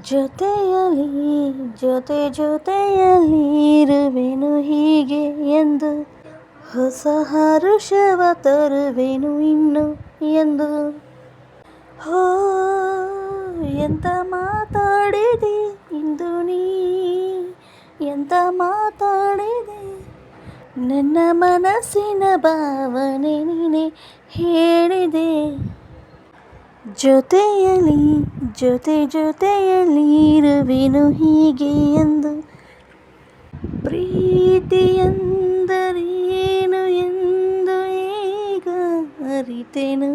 ಜೊತೆಯಲಿ ಜೊತೆಯಲಿ ಇರುವೆನು ಹೀಗೆ ಎಂದು, ಹೊಸ ಹರುಷವ ತರುವೆನು ಇನ್ನು ಎಂದು. ಹೋ ಎಂತ ಮಾತಾಡಿದೆ ಇಂದು ನೀ, ಎಂತ ಮಾತಾಡಿದೆ, ನನ್ನ ಮನಸ್ಸಿನ ಭಾವನೆ ನೀನೆ ಹೇಳಿದೆ. ಜೊತೆಯಲಿ ಜೊತೆಯಲಿ ಇರುವೆನು ಹೀಗೆ ಎಂದು, ಪ್ರೀತಿ ಎಂದರೇನು ಎಂದು ಈಗ ಅರಿತೆನು.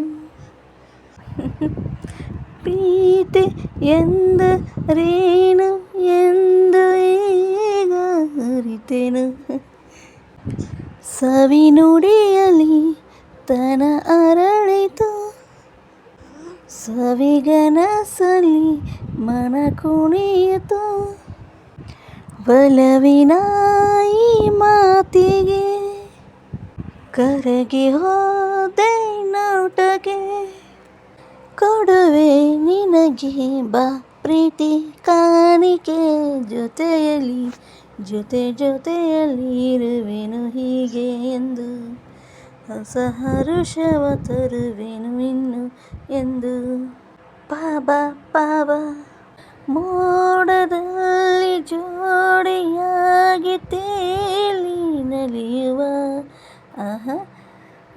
ಪ್ರೀತಿ ಎಂದರೇನು ಎಂದು ಈಗ ಅರಿತೆನು. ಸವಿ ನುಡಿಯಲಿ ತನ ಅರಳಿತು, ಸವಿಗನಸಲಿ ಮನ ಕುಣಿಯಿತು. ಒಲವಿನ ಈ ಮಾತಿಗೆ ಕರಗಿ ಹೋದೆ ನೋಟಕ್ಕೆ, ಕೊಡುವೆ ನಿನಗೆ ಬಾ ಪ್ರೀತಿ ಕಾಣಿಕೆ. ಜೊತೆಯಲಿ ಜೊತೆಯಲಿ ಇರುವೆನು ಹೀಗೆ ಎಂದು, ಹೊಸ ಹರುಷವ ತರುವೆನು ಇನ್ನು ಎಂದು. ಪಾಬ ಮೋಡದಲ್ಲಿ ಜೋಡಿಯಾಗಿ ತೇಲಿ ನಲಿಯುವ,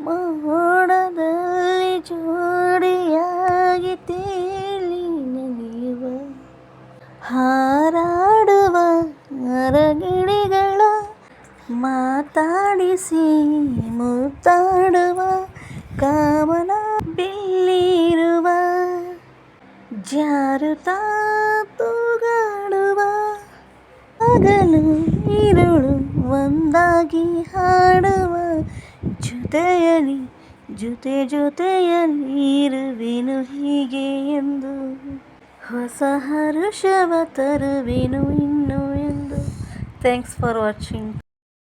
ಮೋಡದಲ್ಲಿ ಜೋಡಿಯಾಗಿ ತೇಲಿ ನಲಿಯುವ. ಹಾರಾಡುವ ಮರಗಿಳಿಗಳ ಮಾತಾಡಿಸಿ ಮುತ್ತಾಡುವ, ಕಾಮನ ಬಿಲ್ಲಿರುವ ಜಾರುತ್ತಾ ತೂಗಾಡುವ. ಹಗಲು ഇരുಳು ಒಂದಾಗಿ ಹಾಡುವ, ಜೊತೆಯಲಿ ಜೊತೆಯಲಿ ಇರುವೆನು ಹೀಗೆ ಎಂದು, ಹೊಸ ಹರುಷವ ತರುವೆನು ಇನ್ನು ಎಂದು. Thanks for watching.